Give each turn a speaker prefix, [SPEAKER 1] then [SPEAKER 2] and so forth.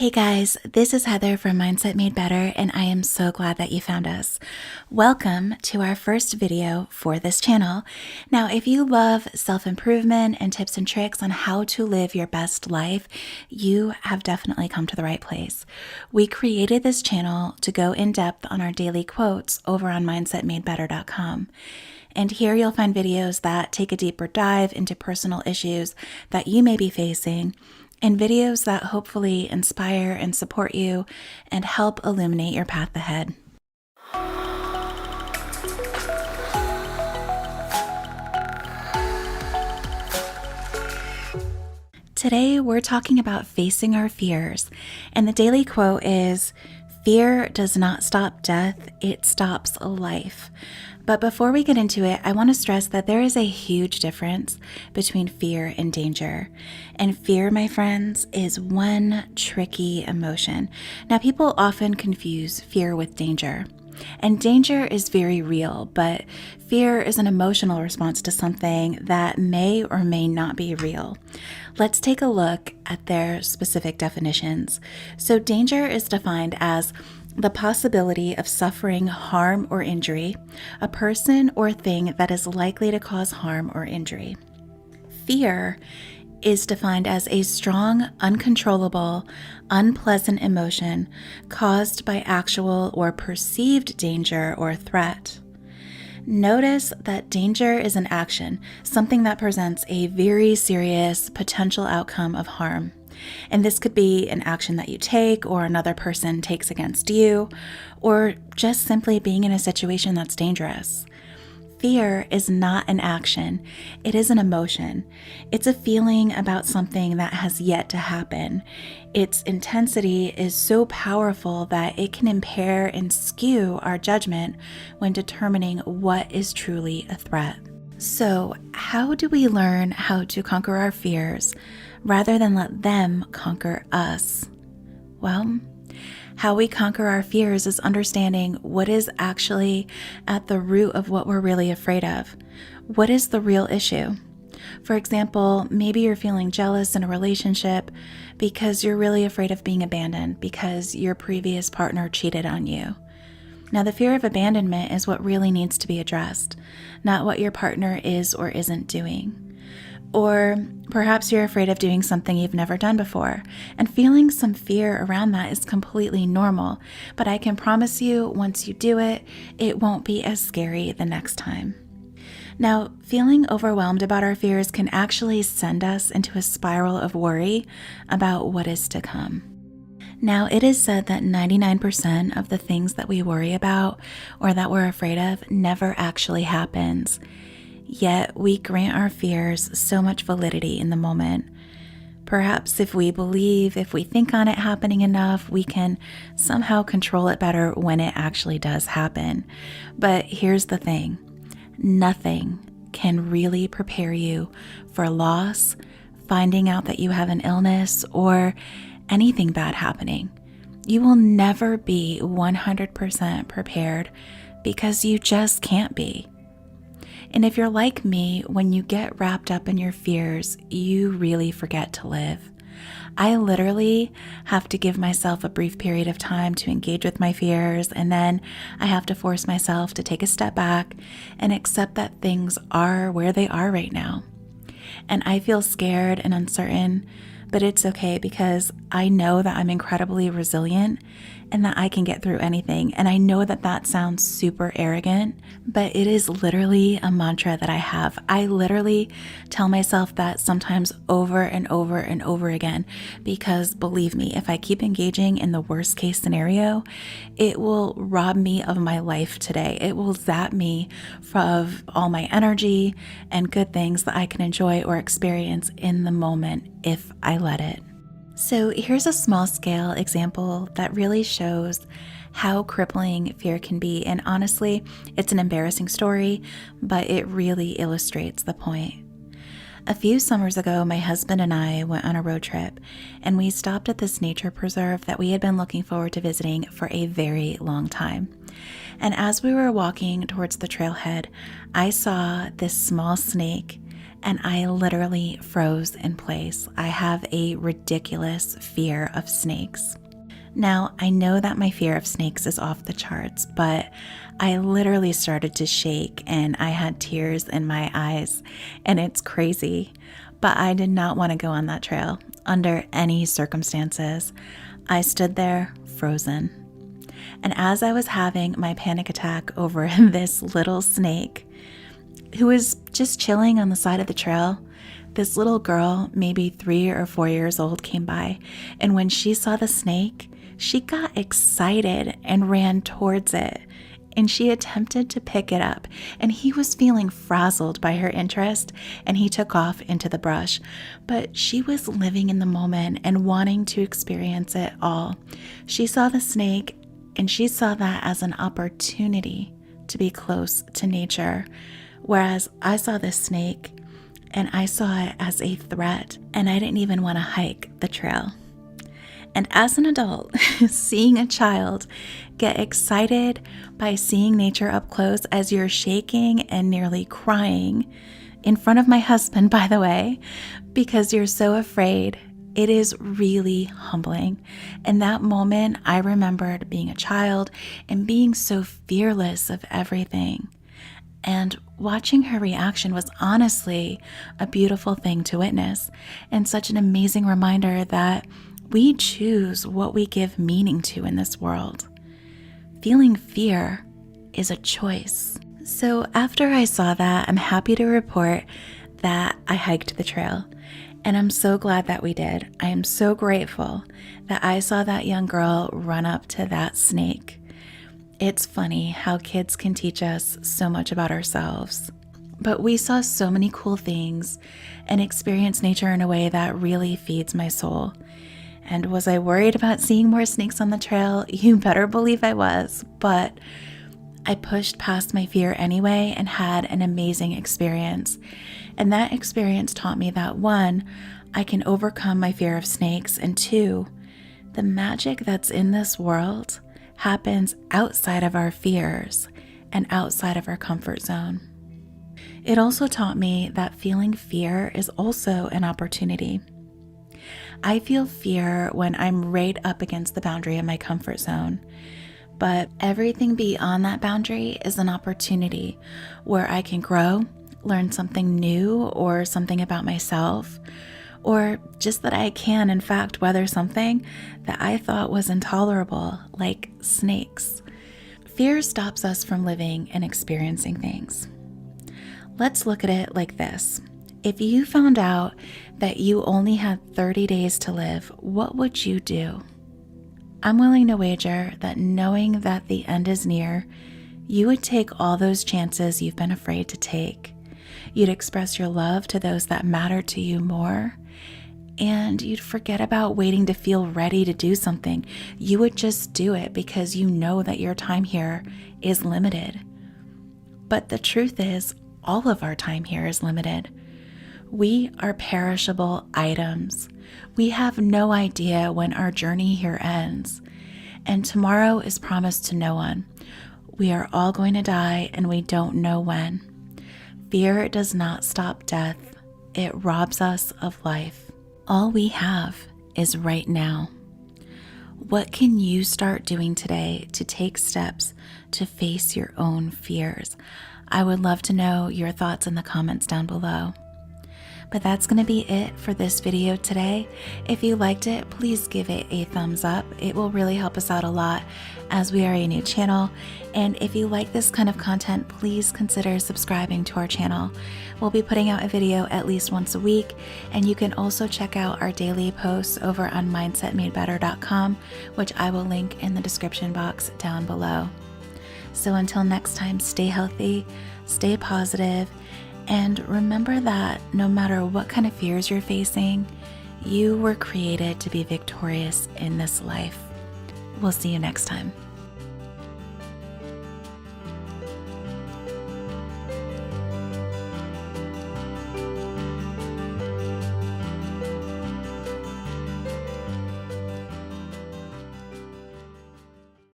[SPEAKER 1] Hey guys, this is Heather from Mindset Made Better, and I am so glad that you found us. Welcome to our first video for this channel. Now, if you love self-improvement and tips and tricks on how to live your best life, you have definitely come to the right place. We created this channel to go in depth on our daily quotes over on mindsetmadebetter.com. And here you'll find videos that take a deeper dive into personal issues that you may be facing, and videos that hopefully inspire and support you and help illuminate your path ahead. Today, we're talking about facing our fears, and the daily quote is, "Fear does not stop death, it stops life." But before we get into it, I want to stress that there is a huge difference between fear and danger. And fear, my friends, is one tricky emotion. Now, people often confuse fear with danger. And danger is very real, but fear is an emotional response to something that may or may not be real. Let's take a look at their specific definitions. So danger is defined as the possibility of suffering harm or injury, a person or thing that is likely to cause harm or injury. Fear is defined as a strong, uncontrollable, unpleasant emotion caused by actual or perceived danger or threat. Notice that danger is an action, something that presents a very serious potential outcome of harm. And this could be an action that you take or another person takes against you, or just simply being in a situation that's dangerous. Fear is not an action, it is an emotion. It's a feeling about something that has yet to happen. Its intensity is so powerful that it can impair and skew our judgment when determining what is truly a threat. So, how do we learn how to conquer our fears rather than let them conquer us? Well, how we conquer our fears is understanding what is actually at the root of what we're really afraid of. What is the real issue? For example, maybe you're feeling jealous in a relationship because you're really afraid of being abandoned because your previous partner cheated on you. Now, the fear of abandonment is what really needs to be addressed, not what your partner is or isn't doing. Or perhaps you're afraid of doing something you've never done before, and feeling some fear around that is completely normal. But I can promise you, once you do it, it won't be as scary the next time. Now, feeling overwhelmed about our fears can actually send us into a spiral of worry about what is to come. Now, it is said that 99% of the things that we worry about or that we're afraid of never actually happens. Yet we grant our fears so much validity in the moment. Perhaps if we think on it happening enough, we can somehow control it better when it actually does happen. But here's the thing, nothing can really prepare you for loss, finding out that you have an illness, or anything bad happening. You will never be 100% prepared because you just can't be. And if you're like me, when you get wrapped up in your fears, you really forget to live. I literally have to give myself a brief period of time to engage with my fears, and then I have to force myself to take a step back and accept that things are where they are right now. And I feel scared and uncertain, but it's okay because I know that I'm incredibly resilient and that I can get through anything. And I know that that sounds super arrogant, but it is literally a mantra that I have. I literally tell myself that sometimes over and over and over again, because believe me, if I keep engaging in the worst case scenario, it will rob me of my life today. It will zap me of all my energy and good things that I can enjoy or experience in the moment if I let it. So here's a small scale example that really shows how crippling fear can be. And honestly, it's an embarrassing story, but it really illustrates the point. A few summers ago, my husband and I went on a road trip, and we stopped at this nature preserve that we had been looking forward to visiting for a very long time. And as we were walking towards the trailhead, I saw this small snake, and I literally froze in place. I have a ridiculous fear of snakes. Now, I know that my fear of snakes is off the charts, but I literally started to shake and I had tears in my eyes, and it's crazy. But I did not want to go on that trail under any circumstances. I stood there frozen. And as I was having my panic attack over this little snake who was just chilling on the side of the trail, this little girl, maybe 3 or 4 years old, came by. And when she saw the snake, she got excited and ran towards it, and she attempted to pick it up, and he was feeling frazzled by her interest, and he took off into the brush. But she was living in the moment and wanting to experience it all. She saw the snake, and she saw that as an opportunity to be close to nature, whereas I saw this snake, and I saw it as a threat, and I didn't even want to hike the trail. And as an adult, seeing a child get excited by seeing nature up close as you're shaking and nearly crying, in front of my husband, by the way, because you're so afraid, it is really humbling. In that moment, I remembered being a child and being so fearless of everything. And watching her reaction was honestly a beautiful thing to witness, and such an amazing reminder that we choose what we give meaning to in this world. Feeling fear is a choice. So after I saw that, I'm happy to report that I hiked the trail, and I'm so glad that we did. I am so grateful that I saw that young girl run up to that snake. It's funny how kids can teach us so much about ourselves. But we saw so many cool things and experienced nature in a way that really feeds my soul. And was I worried about seeing more snakes on the trail? You better believe I was, but I pushed past my fear anyway and had an amazing experience. And that experience taught me that 1, I can overcome my fear of snakes, and 2, the magic that's in this world happens outside of our fears and outside of our comfort zone. It also taught me that feeling fear is also an opportunity. I feel fear when I'm right up against the boundary of my comfort zone, but everything beyond that boundary is an opportunity where I can grow, learn something new or something about myself, or just that I can, in fact, weather something that I thought was intolerable, like snakes. Fear stops us from living and experiencing things. Let's look at it like this. If you found out that you only had 30 days to live, what would you do? I'm willing to wager that knowing that the end is near, you would take all those chances you've been afraid to take. You'd express your love to those that matter to you more, and you'd forget about waiting to feel ready to do something. You would just do it because you know that your time here is limited. But the truth is, all of our time here is limited. We are perishable items. We have no idea when our journey here ends, and tomorrow is promised to no one. We are all going to die, and we don't know when. Fear does not stop death. It robs us of life. All we have is right now. What can you start doing today to take steps to face your own fears? I would love to know your thoughts in the comments down below. But that's going to be it for this video today. If you liked it, please give it a thumbs up. It will really help us out a lot as we are a new channel. And if you like this kind of content, please consider subscribing to our channel. We'll be putting out a video at least once a week, and you can also check out our daily posts over on mindsetmadebetter.com, which I will link in the description box down below. So until next time, stay healthy, stay positive, and remember that no matter what kind of fears you're facing, you were created to be victorious in this life. We'll see you next time.